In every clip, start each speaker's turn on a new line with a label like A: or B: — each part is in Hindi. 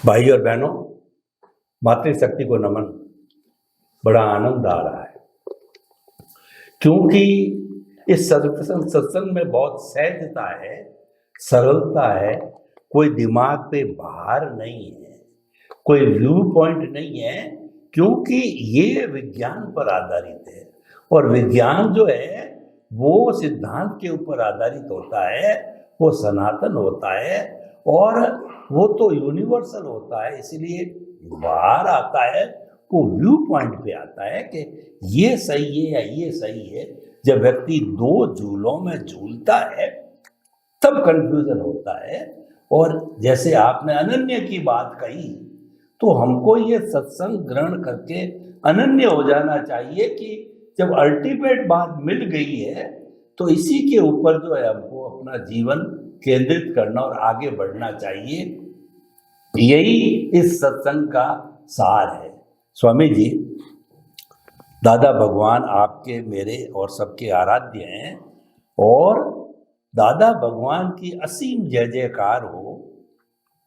A: भाई और बहनों, मातृशक्ति को नमन। बड़ा आनंद आ रहा है क्योंकि इस सत्संग में बहुत सहजता है, सरलता है। कोई दिमाग पे भार नहीं है, कोई व्यू पॉइंट नहीं है, क्योंकि ये विज्ञान पर आधारित है। और विज्ञान जो है वो सिद्धांत के ऊपर आधारित होता है, वो सनातन होता है और वो तो यूनिवर्सल होता है। इसलिए बाहर आता है, वो व्यू पॉइंट पे आता है कि ये सही है या ये सही है। जब व्यक्ति दो झूलों में झूलता है तब कंफ्यूजन होता है। और जैसे आपने अनन्य की बात कही, तो हमको ये सत्संग ग्रहण करके अनन्य हो जाना चाहिए कि जब अल्टीमेट बात मिल गई है तो इसी के ऊपर जो है हमको अपना जीवन केंद्रित करना और आगे बढ़ना चाहिए। यही इस सत्संग का सार है। स्वामी जी, दादा भगवान आपके, मेरे और सबके आराध्य हैं और दादा भगवान की असीम जय जयकार हो,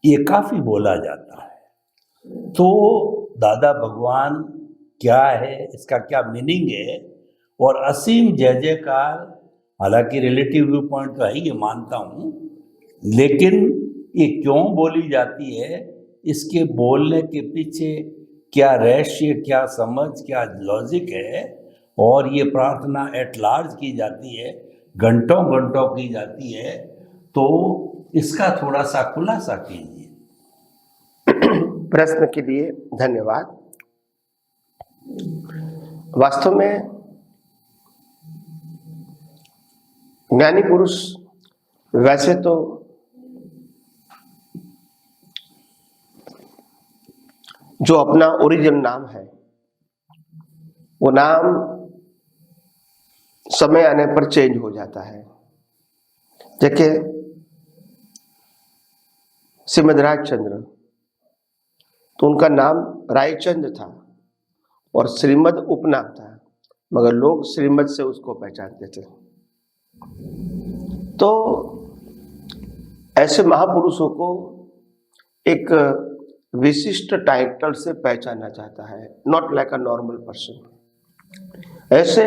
A: ये काफी बोला जाता है। तो दादा भगवान क्या है, इसका क्या मीनिंग है, और असीम जय जयकार, हालांकि रिलेटिव व्यू पॉइंट तो है ही, ये मानता हूँ, लेकिन ये क्यों बोली जाती है, इसके बोलने के पीछे क्या रहस्य, क्या समझ, क्या लॉजिक है। और ये प्रार्थना एट लार्ज की जाती है, घंटों घंटों की जाती है, तो इसका थोड़ा सा खुलासा कीजिए।
B: प्रश्न के लिए धन्यवाद। वास्तव में ज्ञानी पुरुष वैसे तो जो अपना ओरिजिनल नाम है वो नाम समय आने पर चेंज हो जाता है। देखिए, श्रीमद रायचंद्र तो उनका नाम रायचंद्र था और श्रीमद उपनाम था, मगर लोग श्रीमद से उसको पहचानते थे। तो ऐसे महापुरुषों को एक विशिष्ट टाइटल से पहचाना जाता है, not like a normal person. ऐसे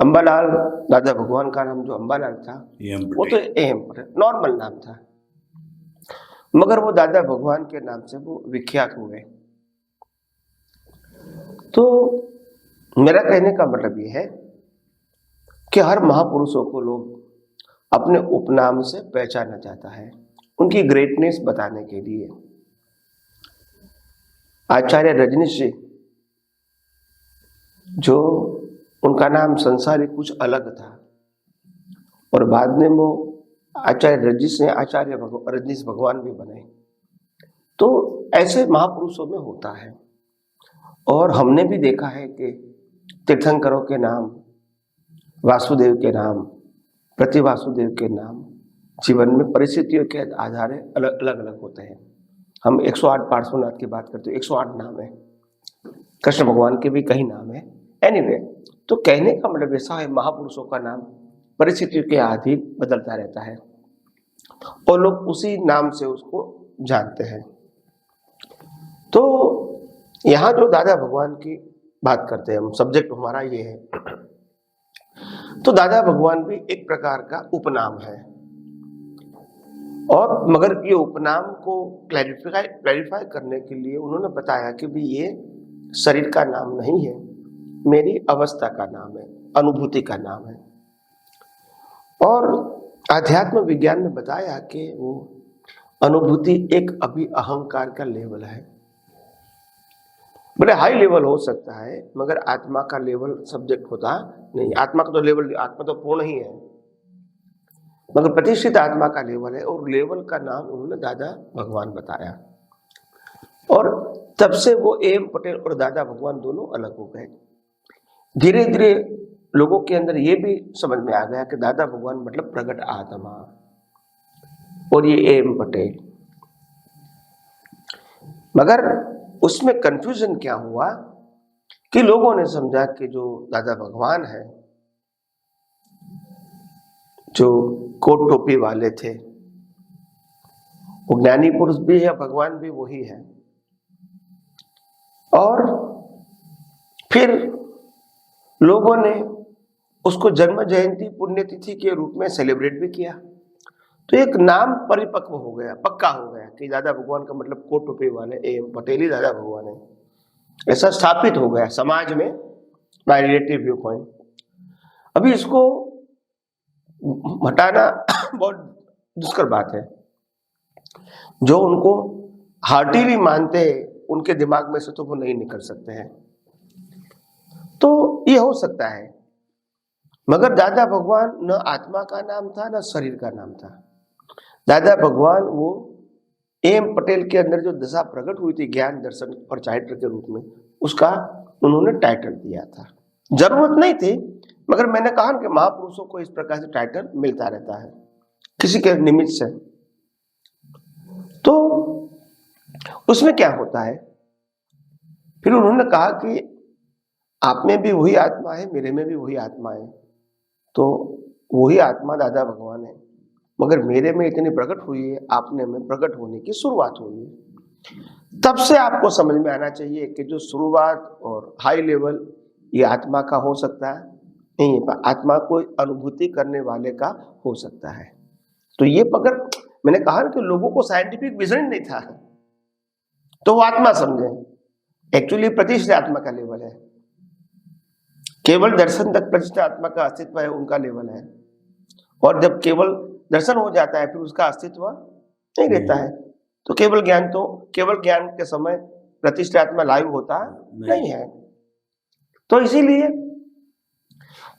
B: अंबालाल, दादा भगवान का नाम जो अंबालाल था वो तो एम नॉर्मल नाम था, मगर वो दादा भगवान के नाम से वो विख्यात हुए। तो मेरा कहने का मतलब ये है कि हर महापुरुषों को लोग अपने उपनाम से पहचाना जाता है, उनकी ग्रेटनेस बताने के लिए। आचार्य रजनीश जी, जो उनका नाम संसारी कुछ अलग था और बाद में वो आचार्य रजनीश ने आचार्य रजनीश भगवान भी बने। तो ऐसे महापुरुषों में होता है। और हमने भी देखा है कि तीर्थंकरों के नाम, वासुदेव के नाम, प्रति वासुदेव के नाम जीवन में परिस्थितियों के आधार अलग अलग होते हैं। हम 108 पार्श्वनाथ की बात करते हैं, 108 नाम है। कृष्ण भगवान के भी कई नाम है। एनीवे, तो कहने का मतलब ऐसा है, महापुरुषों का नाम परिस्थितियों के अधीन बदलता रहता है और लोग उसी नाम से उसको जानते हैं। तो यहाँ जो दादा भगवान की बात करते हैं हम, सब्जेक्ट हमारा ये है, तो दादा भगवान भी एक प्रकार का उपनाम है। और मगर ये उपनाम को क्लैरिफाई करने के लिए उन्होंने बताया कि भी ये शरीर का नाम नहीं है, मेरी अवस्था का नाम है, अनुभूति का नाम है। और आध्यात्म विज्ञान ने बताया कि वो अनुभूति एक अभी अहंकार का लेवल है। बड़े हाई लेवल हो सकता है, मगर आत्मा का लेवल सब्जेक्ट होता नहीं। आत्मा का तो लेवल, आत्मा तो पूर्ण ही है, मगर प्रतिष्ठित आत्मा का लेवल है। और लेवल का नाम उन्होंने दादा भगवान बताया। और तब से वो एम पटेल और दादा भगवान दोनों अलग हो गए। धीरे धीरे लोगों के अंदर ये भी समझ में आ गया कि दादा भगवान मतलब प्रगट आत्मा और ये एम पटेल। मगर उसमें कंफ्यूजन क्या हुआ कि लोगों ने समझा कि जो दादा भगवान है, जो कोट टोपी वाले थे, वो ज्ञानी पुरुष भी है, भगवान भी वही है। और फिर लोगों ने उसको जन्म जयंती पुण्यतिथि के रूप में सेलिब्रेट भी किया। तो एक नाम परिपक्व हो गया, पक्का हो गया कि दादा भगवान का मतलब कोट टोपी वाले AM पटेल ही दादा भगवान है, ऐसा स्थापित हो गया समाज में बाय रिलेटिव व्यू पॉइंट। अभी इसको हटाना बहुत दुष्कर बात है। जो उनको हार्टिली मानते हैं उनके दिमाग में से तो वो नहीं निकल सकते हैं। तो ये हो सकता है, मगर दादा भगवान न आत्मा का नाम था न शरीर का नाम था। दादा भगवान वो AM पटेल के अंदर जो दशा प्रकट हुई थी ज्ञान दर्शन और चारित्र के रूप में, उसका उन्होंने टाइटल दिया था। जरूरत नहीं थी, मगर मैंने कहा कि महापुरुषों को इस प्रकार से टाइटल मिलता रहता है किसी के निमित्त से। तो उसमें क्या होता है, फिर उन्होंने कहा कि आप में भी वही आत्मा है, मेरे में भी वही आत्मा है। तो वही आत्मा दादा भगवान है, मगर मेरे में इतनी प्रकट हुई है, आपने में प्रकट होने की शुरुआत हुई है। तब से आपको समझ में आना चाहिए कि जो शुरुआत और हाई लेवल ये आत्मा का हो सकता है नहीं, आत्मा को अनुभूति करने वाले का हो सकता है। तो ये पकड़, मैंने कहा कि लोगों को साइंटिफिक विजन नहीं था तो वो आत्मा समझे, एक्चुअली प्रतिष्ठित आत्मा का लेवल है। केवल दर्शन तक प्रतिष्ठित आत्मा का अस्तित्व है, उनका लेवल है। और जब केवल दर्शन हो जाता है फिर उसका अस्तित्व नहीं रहता है। तो केवल ज्ञान के समय प्रतिष्ठित आत्मा लाइव होता नहीं है। तो इसीलिए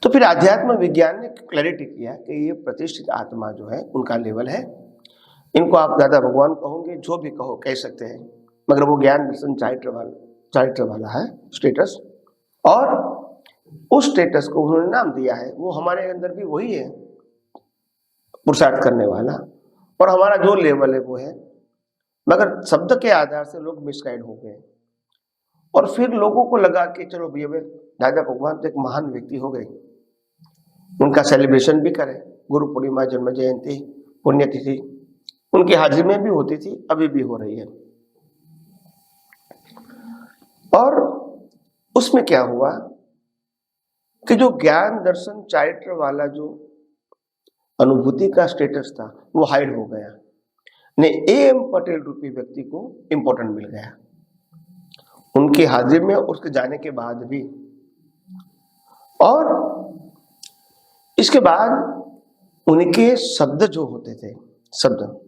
B: तो फिर आध्यात्म विज्ञान ने क्लैरिटी किया कि ये प्रतिष्ठित आत्मा जो है उनका लेवल है। इनको आप दादा भगवान कहोगे, जो भी कहो कह सकते हैं, मगर वो ज्ञान दर्शन चारित्र वाला है स्टेटस। और उस स्टेटस को उन्होंने नाम दिया है, वो हमारे अंदर भी वही है पुरुषार्थ करने वाला, और हमारा जो लेवल है वो है। मगर शब्द के आधार से लोग मिसगाइड हो गए और फिर लोगों को लगा कि चलो भैया दादा भगवान तो एक महान व्यक्ति हो गए, उनका सेलिब्रेशन भी करें। गुरु पूर्णिमा, जन्म जयंती, पुण्यतिथि उनकी हाजिरी में भी होती थी, अभी भी हो रही है। और उसमें क्या हुआ कि जो ज्ञान दर्शन चारित्र वाला जो अनुभूति का स्टेटस था वो हाइड हो गया, ने AM पटेल रूपी व्यक्ति को इंपॉर्टेंट मिल गया उनकी हाजिरी में, उसके जाने के बाद भी। और इसके बाद उनके शब्द जो होते थे, शब्द,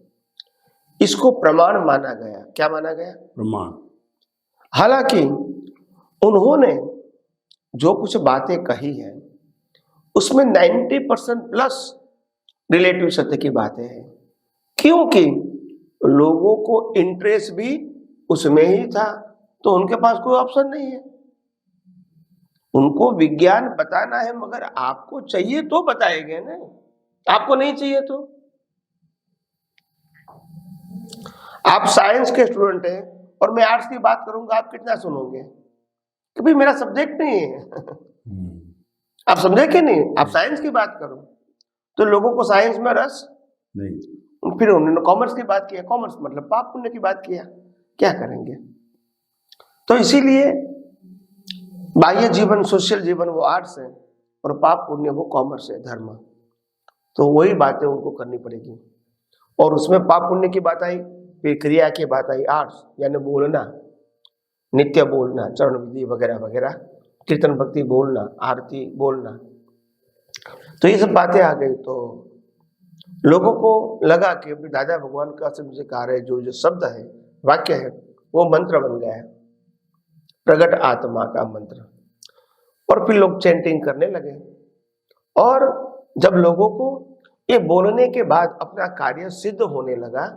B: इसको प्रमाण माना गया। क्या माना गया?
A: प्रमाण।
B: हालांकि उन्होंने जो कुछ बातें कही है उसमें 90% प्लस रिलेटिव सत्य की बातें हैं, क्योंकि लोगों को इंटरेस्ट भी उसमें ही था, तो उनके पास कोई ऑप्शन नहीं है। उनको विज्ञान बताना है, मगर आपको चाहिए तो बताएंगे ना, आपको नहीं चाहिए तो। आप साइंस के स्टूडेंट हैं और मैं आर्ट्स की बात करूंगा, आप कितना सुनोगे कि भाई मेरा सब्जेक्ट नहीं है। आप समझे कि नहीं? आप साइंस की बात करो तो लोगों को साइंस में रस नहीं। फिर उन्होंने कॉमर्स की बात किया, कॉमर्स मतलब पाप पुण्य की बात किया, क्या करेंगे? तो इसीलिए बाह्य जीवन, सोशल जीवन वो आर्ट्स है और पाप पुण्य वो कॉमर्स है, धर्म। तो वही बातें उनको करनी पड़ेगी। और उसमें पाप पुण्य की बात आई, फिर क्रिया की बात आई, आर्ट्स यानी बोलना, नित्य बोलना, चरण विधि वगैरह वगैरह, कीर्तन भक्ति बोलना, आरती बोलना, तो ये सब बातें आ गई। तो लोगों को लगा कि दादा भगवान का मुझे कार्य जो शब्द है, वाक्य है, वो मंत्र बन गया है, प्रगट आत्मा का मंत्र। और फिर लोग चैंटिंग करने लगे। और जब लोगों को ये बोलने के बाद अपना कार्य सिद्ध होने लगा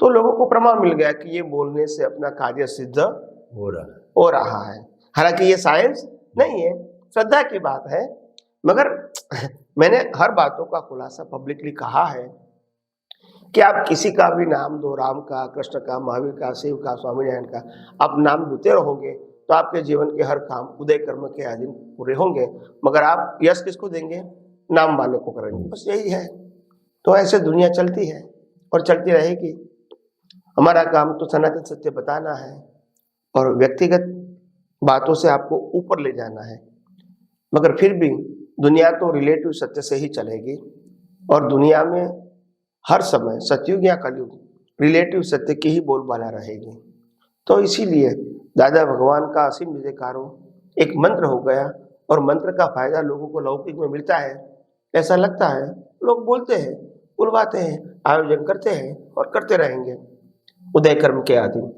B: तो लोगों को प्रमाण मिल गया कि ये बोलने से अपना कार्य सिद्ध हो रहा है। हालांकि ये साइंस नहीं है, श्रद्धा की बात है, मगर मैंने हर बातों का खुलासा पब्लिकली कहा है कि आप किसी का भी नाम दो, राम का, कृष्ण का, महावीर का, शिव का, स्वामीनारायण का, आप नाम देते रहोगे तो आपके जीवन के हर काम उदय कर्म के आधीन पूरे होंगे। मगर आप यश किसको देंगे? नाम वाले को करेंगे, बस यही है। तो ऐसे दुनिया चलती है और चलती रहेगी। हमारा काम तो सनातन सत्य बताना है और व्यक्तिगत बातों से आपको ऊपर ले जाना है। मगर फिर भी दुनिया तो रिलेटिव सत्य से ही चलेगी और दुनिया में हर समय सतयुग या कलयुग रिलेटिव सत्य की ही बोलबाला रहेगी। तो इसीलिए दादा भगवान का असीम जयकारो एक मंत्र हो गया और मंत्र का फायदा लोगों को लौकिक में मिलता है, ऐसा लगता है, लोग बोलते हैं, बुलवाते हैं, आयोजन करते हैं और करते रहेंगे उदय कर्म के अधीन।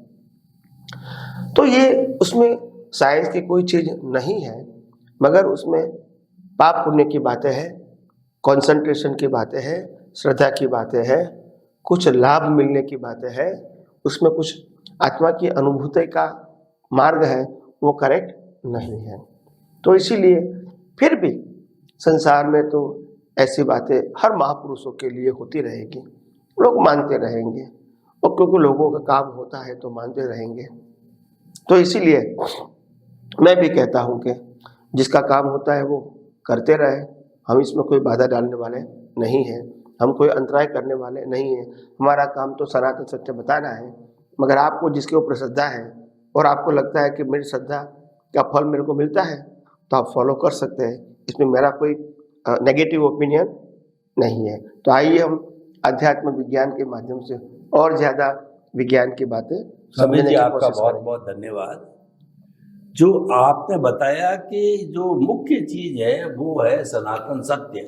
B: तो ये उसमें साइंस की कोई चीज नहीं है, मगर उसमें पाप पुण्य की बातें हैं, कंसंट्रेशन की बातें हैं, श्रद्धा की बातें हैं, कुछ लाभ मिलने की बातें हैं, उसमें कुछ आत्मा की अनुभूति का मार्ग है, वो करेक्ट नहीं है। तो इसीलिए फिर भी संसार में तो ऐसी बातें हर महापुरुषों के लिए होती रहेगी, लोग मानते रहेंगे और क्योंकि लोगों का काम होता है तो मानते रहेंगे। तो इसीलिए मैं भी कहता हूं कि जिसका काम होता है वो करते रहे, हम इसमें कोई बाधा डालने वाले नहीं हैं, हम कोई अंतराय करने वाले नहीं हैं। हमारा काम तो सनातन सत्य बताना है। मगर आपको जिसके ऊपर श्रद्धा है और आपको लगता है कि मेरी श्रद्धा का फल मेरे को मिलता है तो आप फॉलो कर सकते हैं, इसमें मेरा कोई नेगेटिव ओपिनियन नहीं है। तो आइए हम अध्यात्म विज्ञान के माध्यम से और ज्यादा विज्ञान की बातें
A: स्वामी
B: समझने
A: जी
B: की
A: आपका
B: कोशिश
A: बहुत
B: करें।
A: बहुत धन्यवाद। जो आपने बताया कि जो मुख्य चीज है वो है सनातन सत्य,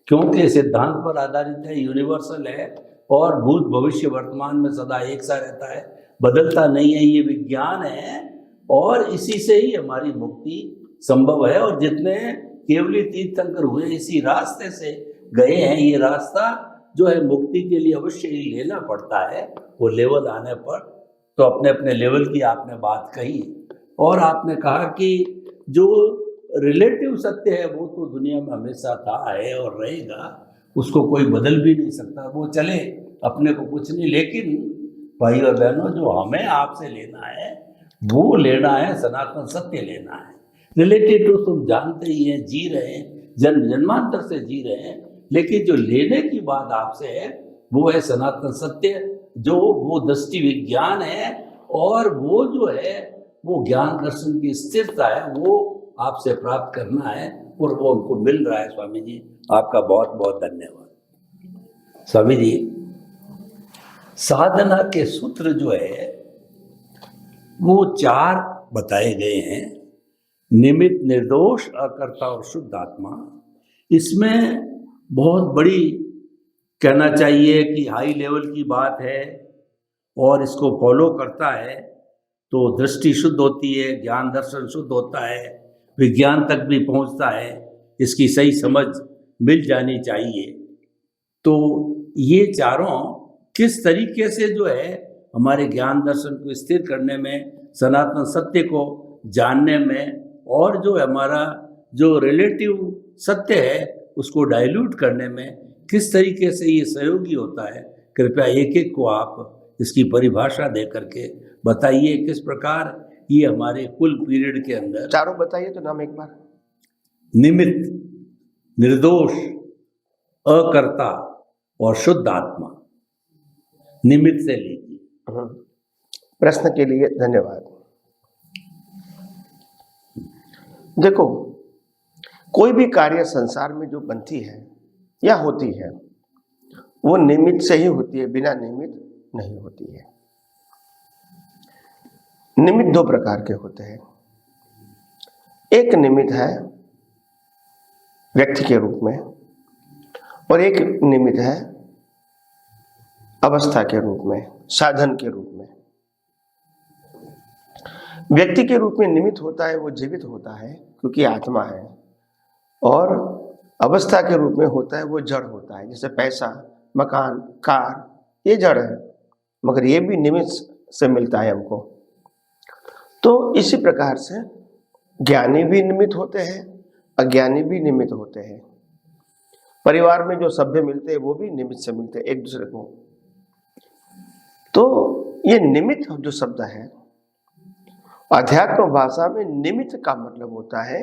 A: क्योंकि सिद्धांत पर आधारित है, यूनिवर्सल है और भूत भविष्य वर्तमान में सदा एक सा रहता है, बदलता नहीं है, ये विज्ञान है और इसी से ही हमारी मुक्ति संभव है। और जितने केवली तीर्थंकर हुए इसी रास्ते से गए हैं, ये रास्ता जो है मुक्ति के लिए अवश्य ही लेना पड़ता है। वो लेवल आने पर तो अपने अपने लेवल की आपने बात कही और आपने कहा कि जो रिलेटिव सत्य है वो तो दुनिया में हमेशा था है और रहेगा, उसको कोई बदल भी नहीं सकता, वो चले अपने को कुछ नहीं। लेकिन भाई और बहनों, जो हमें आपसे लेना है वो लेना है सनातन सत्य लेना है। रिलेटिव तो तुम जानते ही हैं, जी रहे हैं, जन्म जन्मांतर से जी रहे हैं, लेकिन जो लेने की बात आपसे है वो है सनातन सत्य, जो वो दृष्टि विज्ञान है और वो जो है वो ज्ञान दर्शन की स्थिरता है, वो आपसे प्राप्त करना है और वो हमको मिल रहा है। स्वामी जी आपका बहुत बहुत धन्यवाद। स्वामी जी, साधना के सूत्र जो है वो 4 बताए गए हैं, निमित्त, निर्दोष, अकर्ता और शुद्ध आत्मा। इसमें बहुत बड़ी कहना चाहिए कि हाई लेवल की बात है और इसको फॉलो करता है तो दृष्टि शुद्ध होती है, ज्ञान दर्शन शुद्ध होता है, विज्ञान तक भी पहुंचता है, इसकी सही समझ मिल जानी चाहिए। तो ये चारों किस तरीके से जो है हमारे ज्ञान दर्शन को स्थिर करने में, सनातन सत्य को जानने में और जो हमारा जो रिलेटिव सत्य है उसको डाइल्यूट करने में किस तरीके से ये सहयोगी होता है, कृपया एक एक को आप इसकी परिभाषा दे करके बताइए किस प्रकार ये हमारे कुल पीरियड के अंदर।
B: चारों बताइए तो नाम एक बार।
A: निमित्त, निर्दोष, अकर्ता और शुद्ध आत्मा। निमित्त से लीजिए।
B: प्रश्न के लिए धन्यवाद। देखो, कोई भी कार्य संसार में जो बनती है या होती है वो निमित्त से ही होती है, बिना निमित्त नहीं होती है। निमित्त 2 प्रकार के होते हैं। एक निमित्त है व्यक्ति के रूप में और एक निमित्त है अवस्था के रूप में, साधन के रूप में। व्यक्ति के रूप में निमित्त होता है वो जीवित होता है क्योंकि आत्मा है, और अवस्था के रूप में होता है वो जड़ होता है, जैसे पैसा, मकान, कार, ये जड़ है, मगर ये भी निमित्त से मिलता है हमको। तो इसी प्रकार से ज्ञानी भी निमित्त होते हैं, अज्ञानी भी निमित्त होते हैं। परिवार में जो सभ्य मिलते हैं वो भी निमित्त से मिलते हैं एक दूसरे को। तो ये निमित्त जो शब्द है, अध्यात्म भाषा में निमित्त का मतलब होता है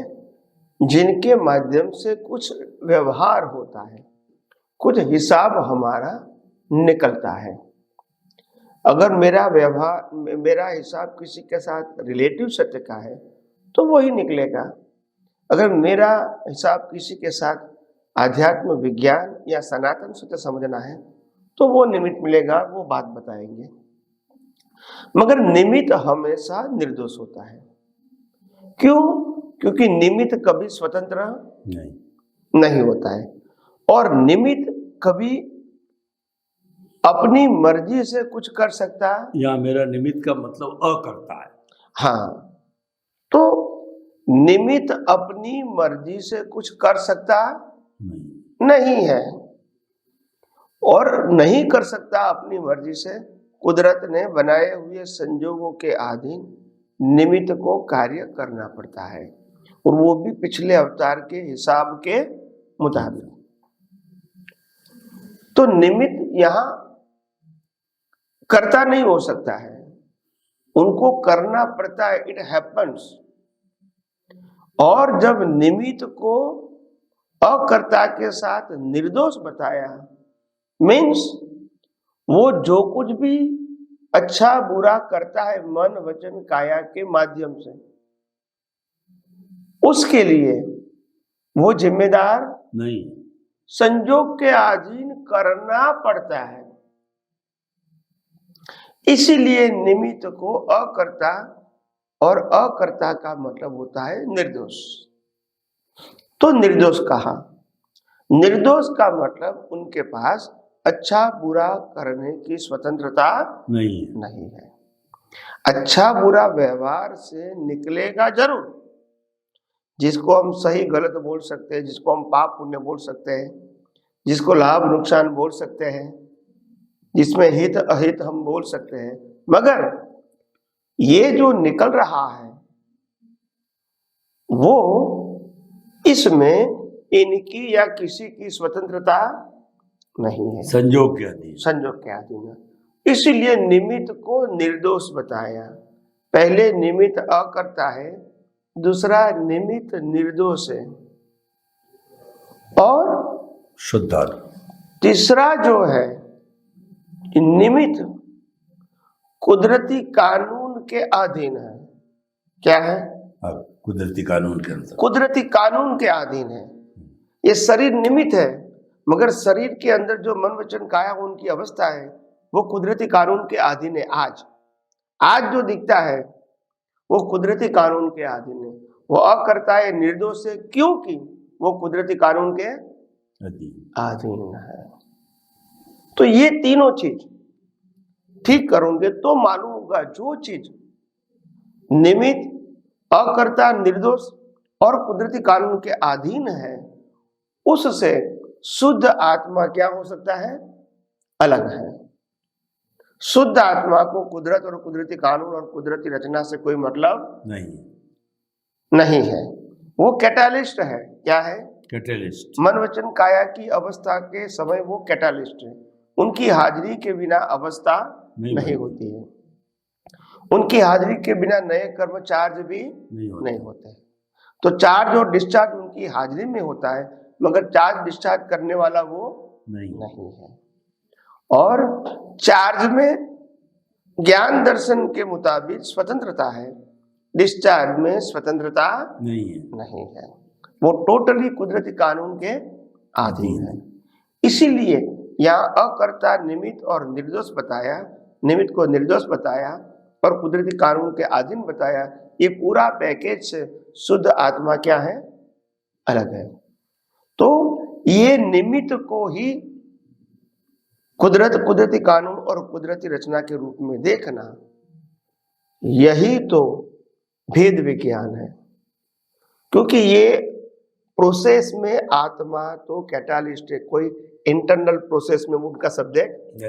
B: जिनके माध्यम से कुछ व्यवहार होता है, कुछ हिसाब हमारा निकलता है। अगर मेरा व्यवहार, मेरा हिसाब किसी के साथ रिलेटिव सत्य का है तो वही निकलेगा। अगर मेरा हिसाब किसी के साथ आध्यात्म विज्ञान या सनातन सत्य समझना है तो वो निमित्त मिलेगा, वो बात बताएंगे। मगर निमित्त हमेशा निर्दोष होता है। क्यों? क्योंकि निमित्त कभी स्वतंत्र
A: नहीं।
B: नहीं होता है और निमित्त कभी अपनी मर्जी से कुछ कर सकता है।
A: या मेरा निमित्त का मतलब अकर्ता है।
B: हाँ, तो निमित्त अपनी मर्जी से कुछ कर सकता नहीं है और नहीं कर सकता अपनी मर्जी से। कुदरत ने बनाए हुए संजोगों के अधीन निमित्त को कार्य करना पड़ता है और वो भी पिछले अवतार के हिसाब के मुताबिक। तो निमित्त यहां करता नहीं हो सकता है, उनको करना पड़ता है, इट हैपन्स। और जब निमित्त को अकर्ता के साथ निर्दोष बताया, मीन्स वो जो कुछ भी अच्छा बुरा करता है मन वचन काया के माध्यम से, उसके लिए वो जिम्मेदार
A: नहीं,
B: संजोग के अधीन करना पड़ता है। इसीलिए निमित्त को अकर्ता, और अकर्ता का मतलब होता है निर्दोष। तो निर्दोष कहा, निर्दोष का मतलब उनके पास अच्छा बुरा करने की स्वतंत्रता नहीं है। अच्छा बुरा व्यवहार से निकलेगा जरूर, जिसको हम सही गलत बोल सकते हैं, जिसको हम पाप पुण्य बोल सकते हैं, जिसको लाभ नुकसान बोल सकते हैं, जिसमें हित अहित हम बोल सकते हैं। मगर ये जो निकल रहा है वो इसमें इनकी या किसी की स्वतंत्रता नहीं है,
A: संजोग के अधीन,
B: संजोग के अधीन है। इसीलिए निमित्त को निर्दोष बताया। पहले निमित्त अकर्ता है, दूसरा निमित्त निर्दोष है, और
A: शुद्ध
B: तीसरा जो है निमित्त कुदरती कानून के अधीन है। क्या है?
A: कुदरती कानून के अंदर,
B: कुदरती कानून के अधीन है। ये शरीर निमित्त है, मगर शरीर के अंदर जो मन वचन काया उनकी अवस्था है वो कुदरती कानून के अधीन है। आज जो दिखता है वो कुदरती कानून के अधीन है। वो अकर्ता है, निर्दोष है, क्योंकि वो कुदरती कानून के अधीन है। तो ये तीनों चीज ठीक करोगे तो मालूम होगा, जो चीज निमित्त, अकर्ता, निर्दोष और कुदरती कानून के अधीन है, उससे शुद्ध आत्मा क्या हो सकता है? अलग है। शुद्ध आत्मा को कुदरत और कुदरती कानून और कुदरती रचना से कोई मतलब नहीं है। वो कैटालिस्ट है। क्या है?
A: कैटालिस्ट।
B: मन वचन काया की अवस्था के समय वो कैटालिस्ट है। उनकी हाजिरी के बिना अवस्था नहीं होती है। उनकी हाजिरी के बिना नए कर्म चार्ज भी नहीं होते। तो चार्ज और डिस्चार्ज उनकी हाजिरी में होता है, मगर चार्ज डिस्चार्ज करने वाला वो नहीं है। और चार्ज में ज्ञान दर्शन के मुताबिक स्वतंत्रता है, डिस्चार्ज में स्वतंत्रता नहीं है। वो टोटली कुदरती कानून के अधीन है। इसीलिए यहाँ अकर्ता, निमित्त और निर्दोष बताया, निमित्त को निर्दोष बताया और कुदरती कानून के अधीन बताया। ये पूरा पैकेज से शुद्ध आत्मा क्या है? अलग है। तो ये निमित्त को ही कुदरती कानून और कुदरती रचना के रूप में देखना, यही तो भेद विज्ञान है। क्योंकि ये प्रोसेस में आत्मा तो कैटालिस्ट है, कोई इंटरनल प्रोसेस में उनका सब्जेक्ट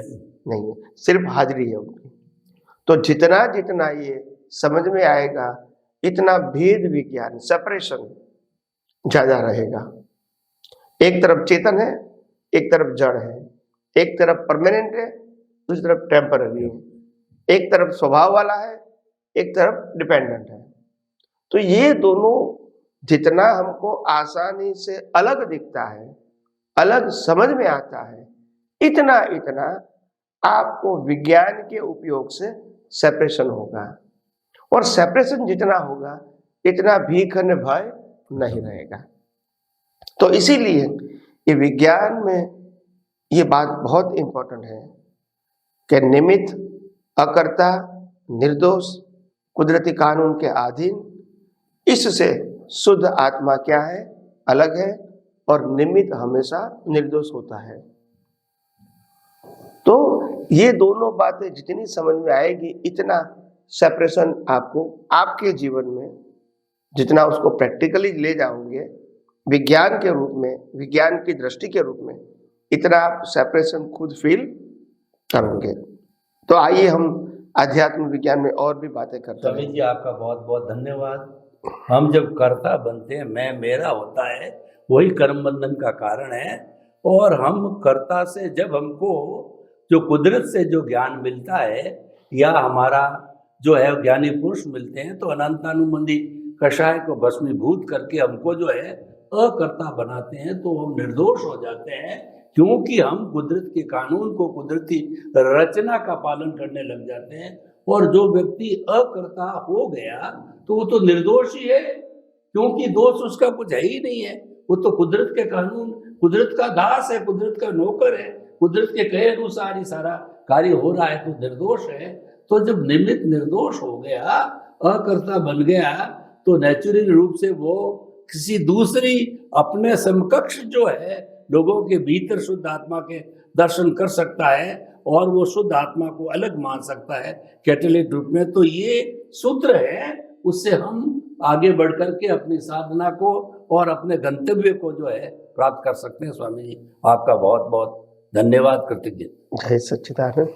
B: नहीं है, सिर्फ हाजिरी है उनकी। तो जितना जितना ये समझ में आएगा, इतना भेद विज्ञान, सेपरेशन ज्यादा रहेगा। एक तरफ चेतन है, एक तरफ जड़ है, एक तरफ परमानेंट है, दूसरी तरफ टेम्पररी है, एक तरफ स्वभाव वाला है, एक तरफ डिपेंडेंट है। तो ये दोनों जितना हमको आसानी से अलग दिखता है, अलग समझ में आता है, इतना इतना आपको विज्ञान के उपयोग से सेपरेशन होगा, और सेपरेशन जितना होगा इतना भीख न भय नहीं रहेगा। तो इसीलिए ये विज्ञान में ये बात बहुत इंपॉर्टेंट है कि निमित्त, अकर्ता, निर्दोष, कुदरती कानून के अधीन, इससे शुद्ध आत्मा क्या है, अलग है, और निमित्त हमेशा निर्दोष होता है। तो ये दोनों बातें जितनी समझ में आएगी इतना सेपरेशन आपको आपके जीवन में, जितना उसको प्रैक्टिकली ले जाओगे विज्ञान के रूप में, विज्ञान की दृष्टि के रूप में, इतना आप सेपरेशन खुद फील करोगे। तो आइए हम अध्यात्म विज्ञान में और भी बातें करते
A: स्वामी जी आपका बहुत बहुत धन्यवाद। हम जब कर्ता बनते हैं, मैं मेरा होता है, वही कर्म बंधन का कारण है। और हम कर्ता से जब हमको जो कुदरत से जो ज्ञान मिलता है, या हमारा जो है ज्ञानी पुरुष मिलते हैं, तो अनंतानुबंधी कषाय को भस्मीभूत करके हमको जो है अकर्ता बनाते हैं, तो हम निर्दोष हो जाते हैं, क्योंकि हम कुदरत के कानून को, कुदरती रचना का पालन करने लग जाते हैं। और जो व्यक्ति अकर्ता हो गया तो वो तो निर्दोष ही है, क्योंकि दोष उसका कुछ है ही नहीं है। वो तो कुदरत के कानून, कुदरत का दास है, कुदरत का नौकर है, कुदरत के कहे अनुसार ही सारा कार्य हो रहा है, तो निर्दोष है। तो जब निमित्त निर्दोष हो गया, अकर्ता बन गया, तो नेचुरल रूप से वो किसी दूसरी अपने समकक्ष जो है लोगों के भीतर शुद्ध आत्मा के दर्शन कर सकता है, और वो शुद्ध आत्मा को अलग मान सकता है कैटलिस्ट रूप में। तो ये सूत्र है, उससे हम आगे बढ़ करके अपनी साधना को और अपने गंतव्य को जो है प्राप्त कर सकते हैं। स्वामी जी आपका बहुत बहुत धन्यवाद, कृतज्ञ।
B: जय सच्चिदानंद।